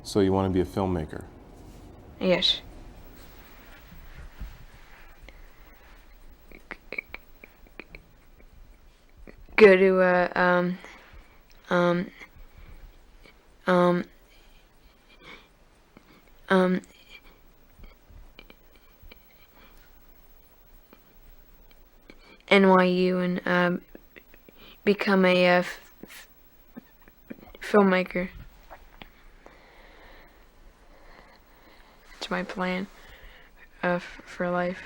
So you want to be a filmmaker? Yes. Go to NYU and become a filmmaker. It's my plan for life.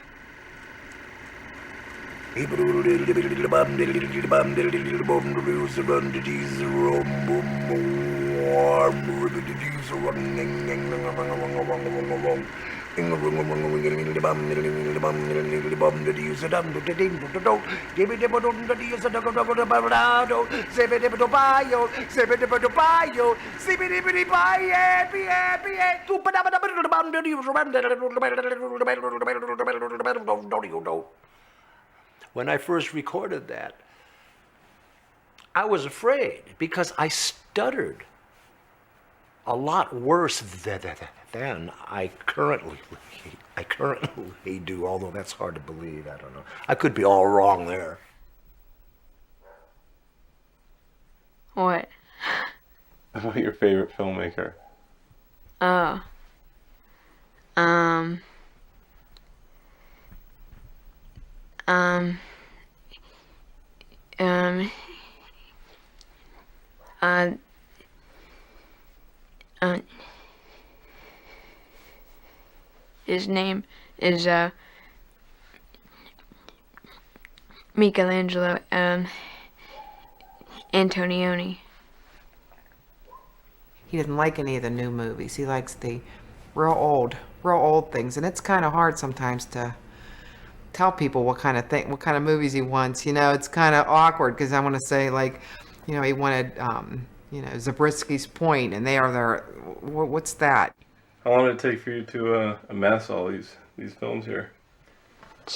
When I first recorded that, I was afraid because I stuttered a lot worse than I currently do, although that's hard to believe. I don't know. I could be all wrong there. What? About your favorite filmmaker? Oh. His name is Michelangelo Antonioni. He didn't like any of the new movies. He likes the real old things, and it's kind of hard sometimes to tell people what kind of movies he wants. You know, it's kind of awkward because I want to say, like, you know, he wanted Zabriskie's Point, and they are there. What's that? How long did it take for you to amass all these films here?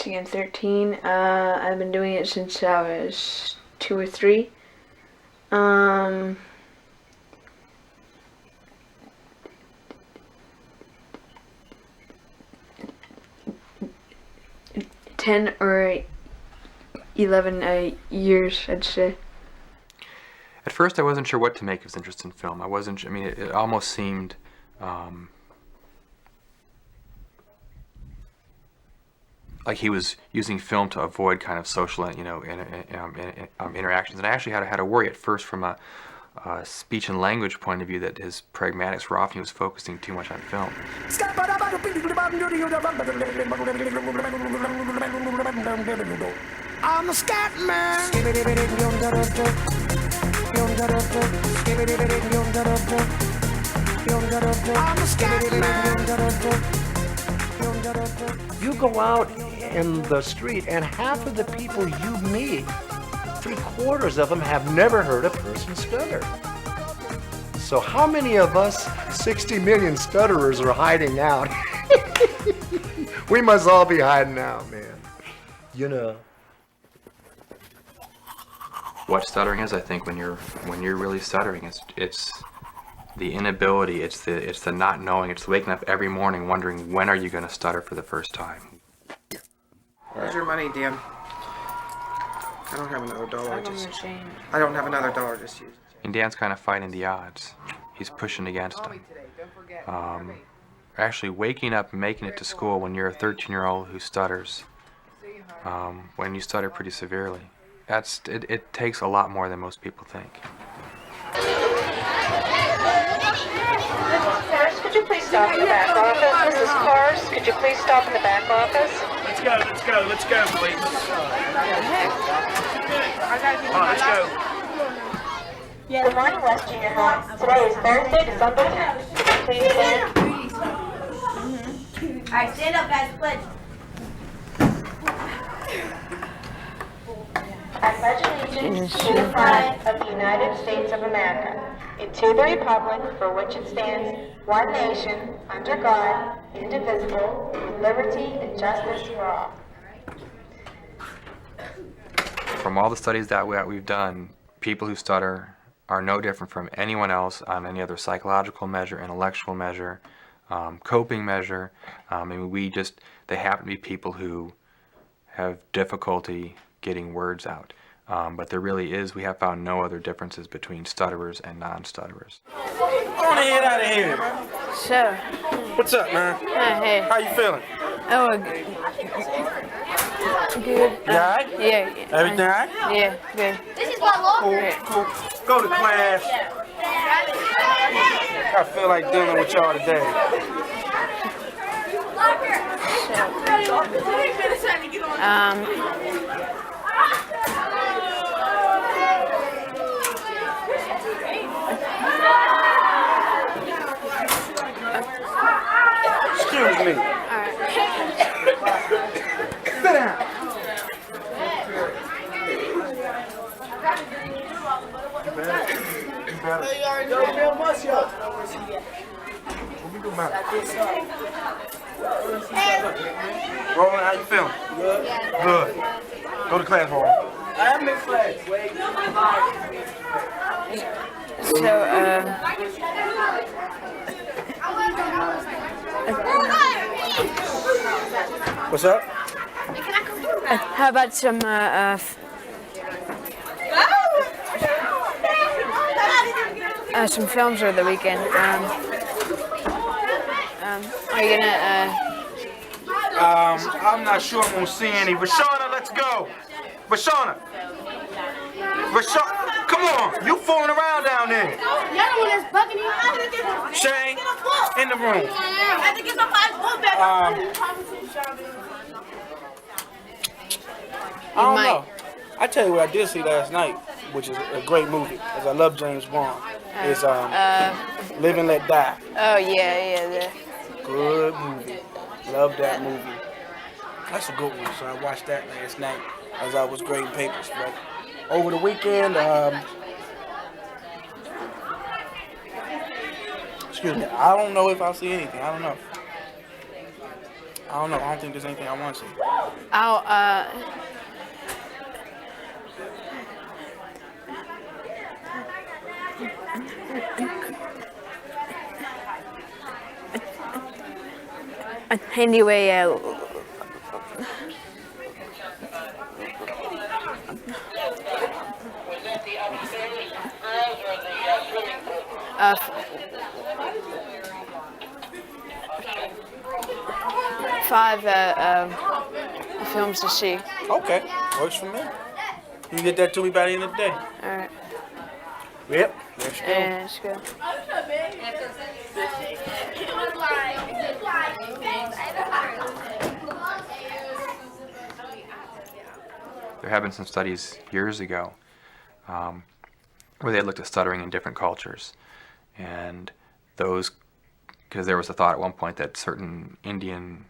I'm 13. I've been doing it since I was 2 or 3. 10 or 11 years, I'd say. At first, I wasn't sure what to make of his interest in film. I mean, it almost seemed like he was using film to avoid kind of social, interactions. And I actually had a worry at first from a speech and language point of view that his pragmatics were off and he was focusing too much on film. I'm a Scatman. I'm a Scatman. You go out in the street and half of the people you meet, 3/4 of them have never heard a person stutter. So how many of us 60 million stutterers are hiding out? We must all be hiding out, man. You know. What stuttering is, I think, when you're really stuttering, it's the inability, it's the not knowing, it's waking up every morning wondering when are you going to stutter for the first time. Where's your money, Dan? I don't have another dollar. I don't have another dollar. Just use it. And Dan's kind of fighting the odds. He's pushing against them. Actually waking up and making it to school when you're a 13-year-old who stutters, when you stutter pretty severely, it takes a lot more than most people think. Mrs. Cars, could you please stop in the back office? Mrs. Cars, could you please stop in the back office? Let's go, please. Let's go. Good morning, West Junior High. Today is Thursday, December 10th. Please stand. All right, stand up, guys. Pledge. I pledge allegiance to the flag of the United States of America, and to the republic for which it stands, one nation, under God, indivisible, with liberty and justice for all. From all the studies that we've done, people who stutter are no different from anyone else on any other psychological measure, intellectual measure, coping measure. I mean, they happen to be people who have difficulty getting words out. But there really is, we have found no other differences between stutterers and non-stutterers. Go on ahead out of here. So, What's up, man? hey. How you feeling? Oh, good. You alright? Yeah. Everything alright? Yeah, good. Cool. Go to class. I feel like dealing with y'all today. Excuse me. Sit down. Roland, how you feeling? Good. Go to class, Roland. I'm in class. What's up? How about some, some films over the weekend? Are you gonna, I'm not sure I'm gonna see any. Rashana, let's go. Rashana, come on. You fooling around down there. Shane, in the room. I don't know. I tell you what I did see last night, which is a great movie, because I love James Bond, is Live and Let Die. oh, yeah. Good movie. Love that movie. That's a good one, so I watched that last night as I was grading papers. But over the weekend, excuse me, I don't know if I'll see anything. I don't know. I don't think there's anything I want to see. Anyway, five films to see. Okay, works for me. You can get that to me by the end of the day. All right. Yep, let's go. Yeah, let's go. There have been some studies years ago where they looked at stuttering in different cultures, and those, because there was a thought at one point that certain Indian,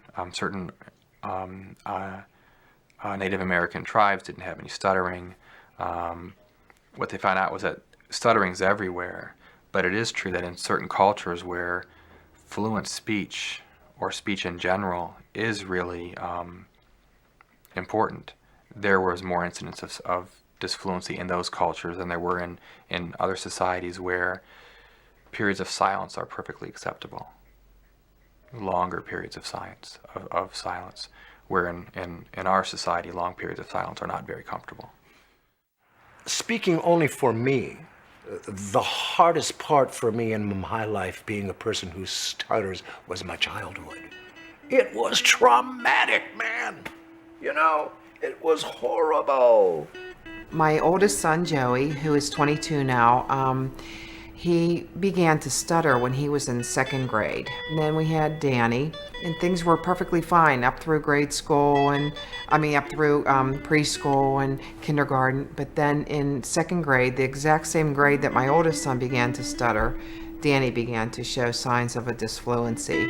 Native American tribes didn't have any stuttering. What they found out was that stuttering's everywhere, but it is true that in certain cultures where fluent speech or speech in general is really important, there was more incidents of disfluency in those cultures than there were in other societies where periods of silence are perfectly acceptable. Longer periods of silence, where in our society, long periods of silence are not very comfortable. Speaking only for me, the hardest part for me in my life being a person who stutters was my childhood. It was traumatic, man. You know, it was horrible. My oldest son, Joey, who is 22 now, he began to stutter when he was in second grade. And then we had Danny, and things were perfectly fine up through grade school up through preschool and kindergarten. But then in second grade, the exact same grade that my oldest son began to stutter, Danny began to show signs of a disfluency.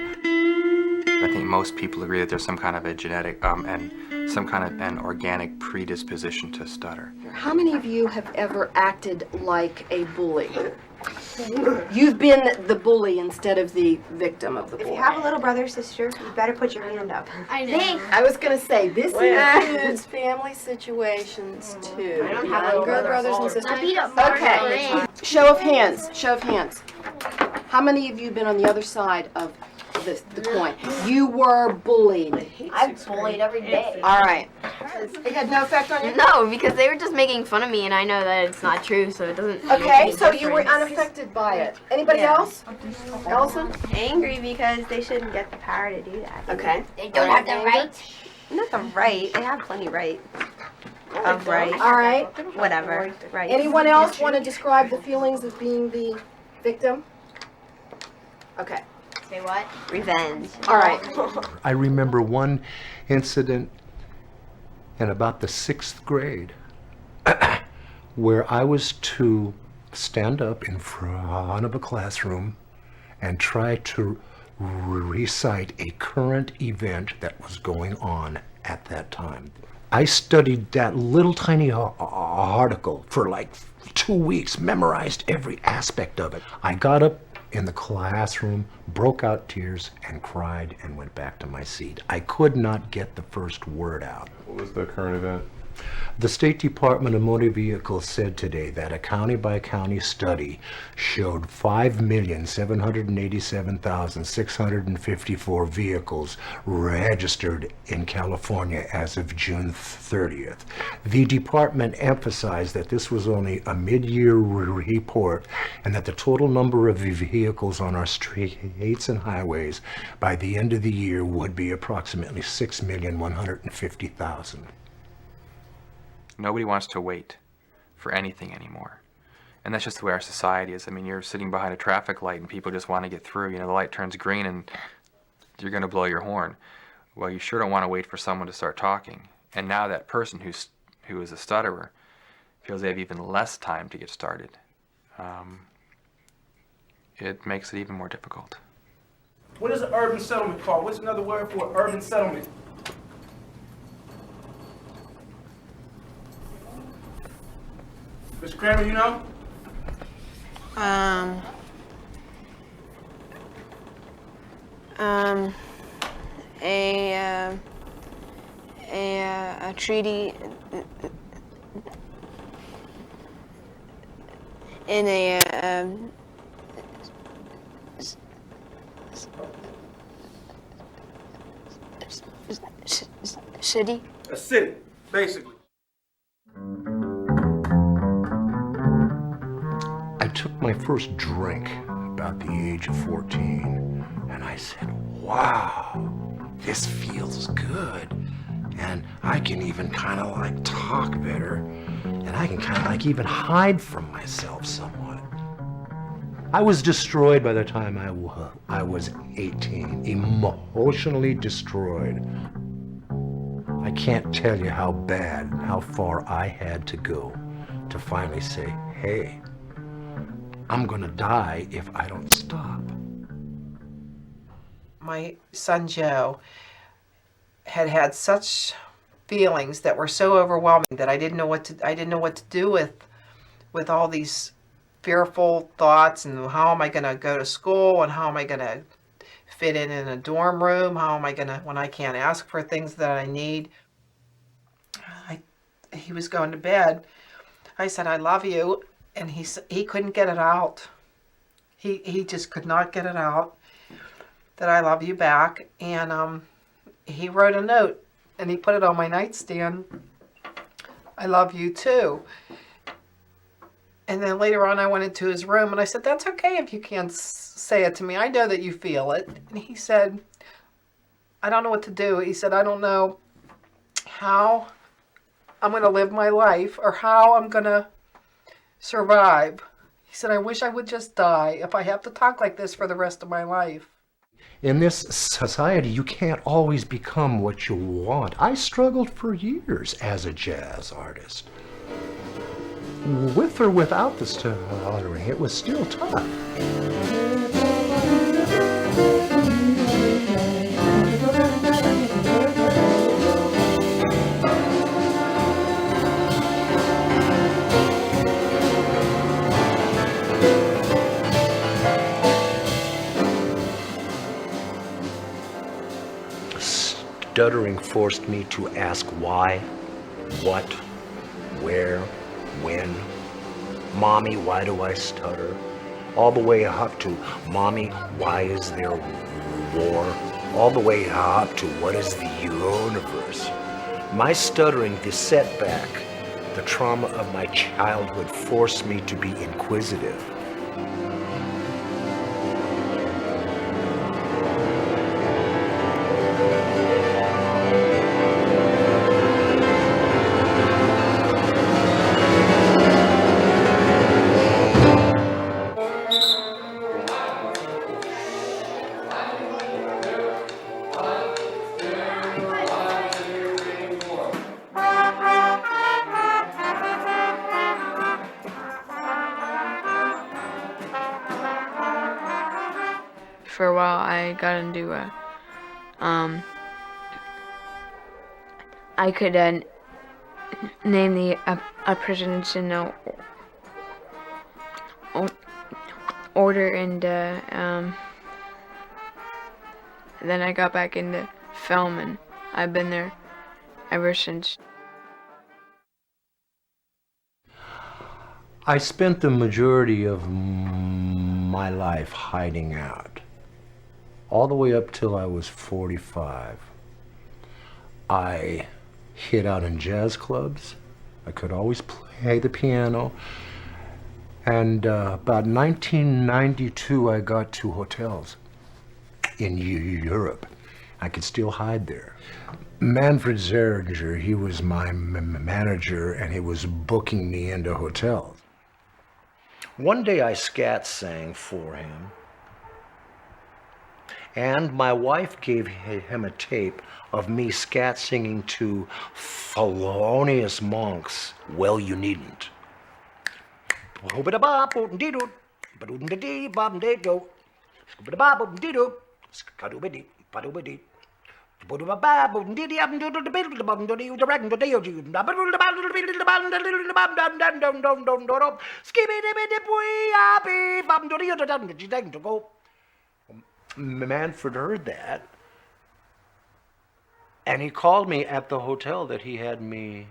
I think most people agree that there's some kind of a genetic and some kind of an organic predisposition to stutter. How many of you have ever acted like a bully? You've been the bully instead of the victim of the bully. If you have a little brother or sister, you better put your hand up. I know. I was going to say, this includes family situations too. I don't have Younger brothers and sisters. Okay. Okay. Show of hands. Show of hands. How many of you have been on the other side of the coin? You were bullied. I'm bullied every day. All right. It had no effect on you? No, because they were just making fun of me, and I know that it's not true, so it doesn't. Okay, so you were unaffected by it. Anybody else? Allison? Angry because they shouldn't get the power to do that. Okay. They don't have the right. Not the right. They have plenty right. Of right. All right. Whatever. Right. Anyone else want to describe the feelings of being the victim? Okay. Say what? Revenge. All right. I remember one incident in about the 6th grade where I was to stand up in front of a classroom and try to recite a current event that was going on at that time. I studied that little tiny article for like 2 weeks, memorized every aspect of it. I got up in the classroom, broke out tears, and cried and went back to my seat. I could not get the first word out. What was the current event? The State Department of Motor Vehicles said today that a county-by-county study showed 5,787,654 vehicles registered in California as of June 30th. The department emphasized that this was only a mid-year report and that the total number of vehicles on our streets and highways by the end of the year would be approximately 6,150,000. Nobody wants to wait for anything anymore. And that's just the way our society is. I mean, you're sitting behind a traffic light and people just want to get through. You know, the light turns green and you're going to blow your horn. Well, you sure don't want to wait for someone to start talking. And now that person who is a stutterer feels they have even less time to get started. It makes it even more difficult. What is an urban settlement called? What's another word for an urban settlement? Mr. Kremer, you know? A treaty in a city. A city, basically. I took my first drink about the age of 14, and I said, wow, this feels good. And I can even kind of like talk better, and I can kind of like even hide from myself somewhat. I was destroyed by the time I was 18, emotionally destroyed. I can't tell you how bad, how far I had to go to finally say, hey, I'm gonna die if I don't stop. My son Joe had such feelings that were so overwhelming that I didn't know what to do with all these fearful thoughts, and how am I going to go to school, and how am I going to fit in a dorm room, how am I going to, when I can't ask for things that I need. He was going to bed. I said, I love you, and he couldn't get it out. He just could not get it out that I love you back. And he wrote a note and he put it on my nightstand. I love you too. And then later on I went into his room and I said, that's okay if you can't say it to me. I know that you feel it. And he said, I don't know what to do. He said, I don't know how I'm going to live my life or how I'm going to survive. He said, I wish I would just die if I have to talk like this for the rest of my life. In this society, you can't always become what you want. I struggled for years as a jazz artist. With or without the stuttering, it was still tough. stuttering forced me to ask why, what, where, when. Mommy, why do I stutter? All the way up to, Mommy, why is there war? All the way up to, what is the universe? My stuttering, the setback, the trauma of my childhood forced me to be inquisitive. For a while, I got into I could name the presidents in order, and then I got back into film, and I've been there ever since. I spent the majority of my life hiding out, all the way up till I was 45. I hid out in jazz clubs. I could always play the piano. And about 1992, I got to hotels in Europe. I could still hide there. Manfred Zeringer, he was my manager, and he was booking me into hotels. One day I scat sang for him, and my wife gave him a tape of me scat singing to Thelonious Monk's Well You Needn't. Manfred heard that, and he called me at the hotel that he had me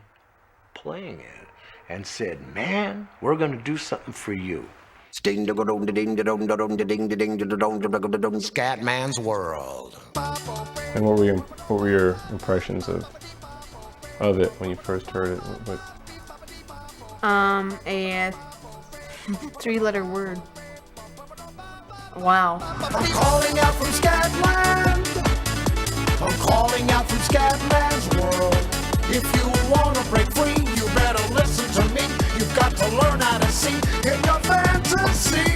playing at and said, "Man, we're going to do something for you." Scatman's World. And what were your impressions of it when you first heard it? A three-letter word. Wow. I'm calling out from Scatland. I'm calling out from Scatman's World. If you want to break free, you better listen to me. You've got to learn how to see in your fantasy.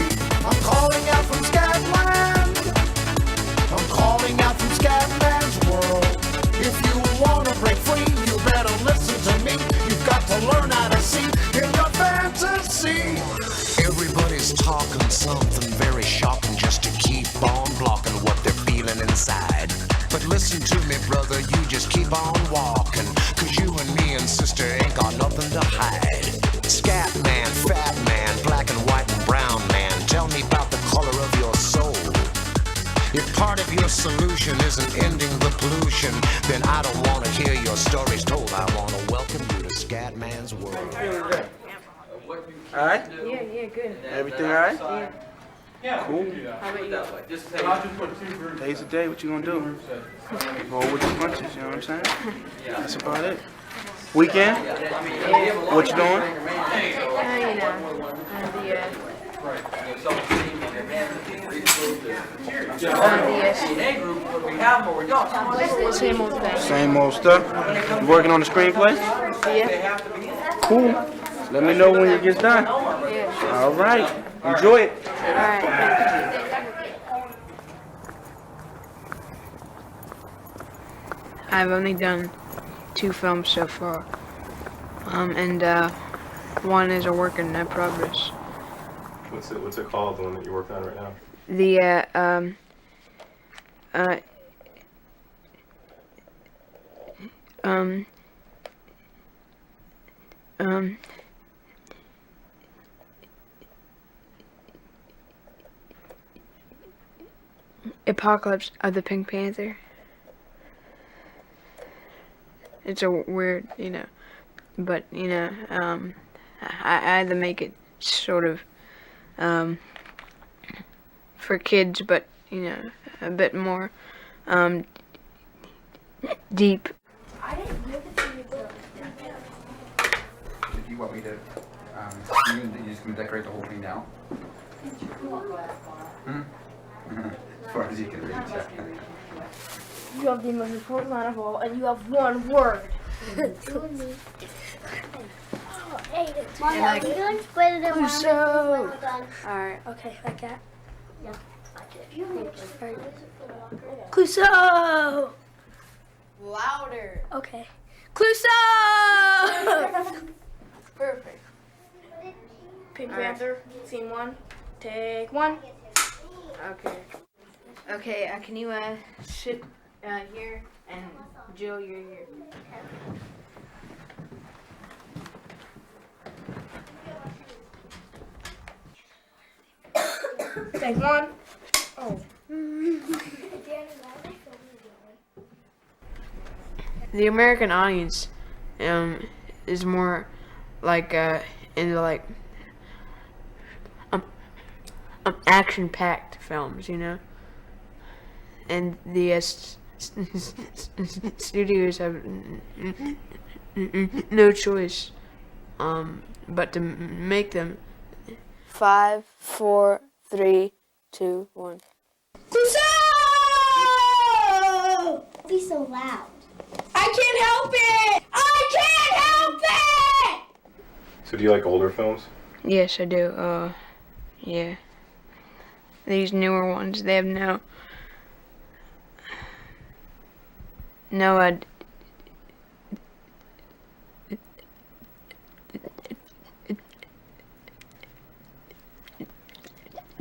I'm calling out from Scatland. I'm calling out from Scatman's World. If you want to break free, you better listen to me. You've got to learn how to see in your fantasy. Everybody's talking something very shocking just to keep on blocking what they're feeling inside. But listen to me, brother, you just keep on walking, 'cause you and me and sister ain't got nothing to hide. Scat man, fat man, black and white and brown man, tell me about the color of your soul. If part of your solution isn't ending the pollution, then I don't want to hear your stories told. I want to welcome you to Scatman's World. All right? Yeah, good. Everything all right? Yeah. Cool. How about you? Days a day, what you gonna do? Roll with the punches, you know what I'm saying? That's about it. Weekend? What you doing? Same old thing. Same old stuff. You working on the screenplay? Yeah. Cool. Let me know when it gets done. Yeah. All right. Enjoy it. All right. I've only done 2 films so far, and one is a work in progress. What's it called, the one that you're working on right now? Apocalypse of the Pink Panther. it's a weird, but I had to make it sort of for kids, but a bit more deep. If you want me to, you're just going to decorate the whole thing now? As far as you can reach, yeah. You have the most important line of all, and you have one word. Mom, are we doing split it around? So, Alright. okay, like that. Yeah. Clouseau! Louder. Okay. Clouseau! Perfect. Pink Panther, scene 1. Take 1. Okay. Okay, can you sit here, and Jill, you're here. Take 1. Oh. The American audience is more like into like action-packed films, and the studios have no choice but to make them. 5, 4, 3, 2, 1. Clouseau! Be so loud. I can't help it! I can't help it! So do you like older films? Yes, I do. Yeah. These newer ones, they have no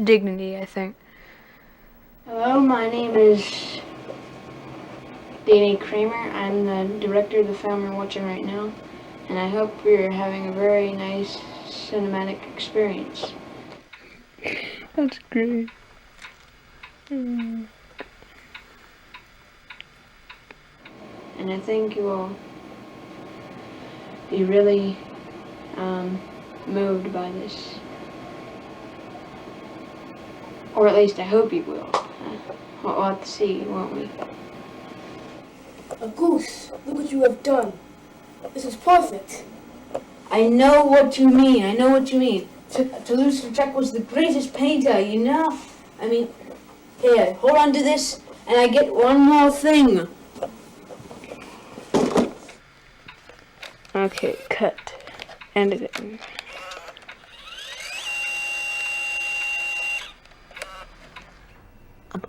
dignity, I think. Hello, my name is Danny Kremer. I'm the director of the film you're watching right now, and I hope you're having a very nice cinematic experience. That's great. And I think you will be really moved by this. Or at least I hope you will. We'll have to see, won't we? A goose, look what you have done. This is perfect. I know what you mean. I know what you mean. Toulouse-Lautrec was the greatest painter, I mean, here, hold on to this, and I get one more thing. Okay, cut. Editing.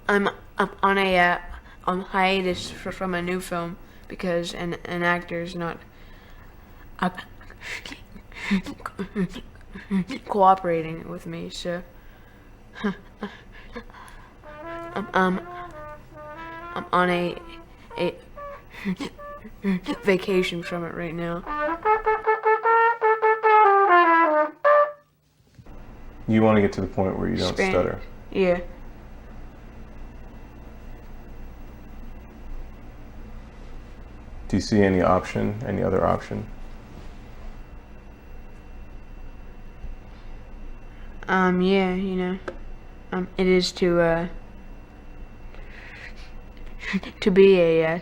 I'm on a on hiatus from a new film because an actor's not cooperating with me, so I'm on a vacation from it right now. You want to get to the point where you don't stutter. Yeah. Do you see any other option? Yeah, it is to be a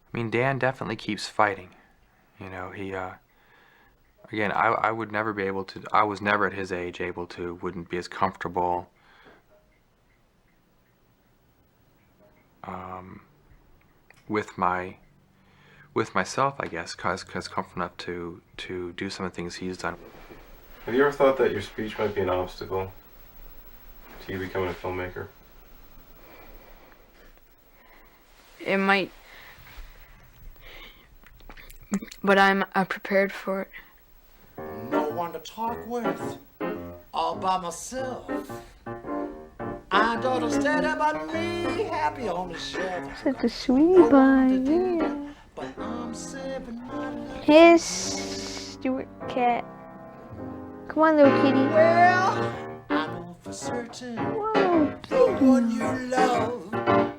I mean, Dan definitely keeps fighting. He, again, I would never be able to, I was never at his age wouldn't be as comfortable with myself, I guess, because comfortable enough to do some of the things he's done. Have you ever thought that your speech might be an obstacle to you becoming a filmmaker? It might but I'm prepared for it. No one to talk with, all by myself. I don't stand up by me, happy on the shelf. Such a sweet boy, yeah. But I'm sipping my love. Here's Stuart Cat. Come on, little kitty. Well, I know for certain. The one you love.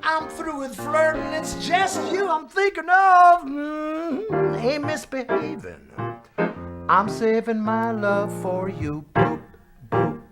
I'm through with flirting, it's just you I'm thinking of. Ain't misbehaving. I'm saving my love for you. Boop, boop.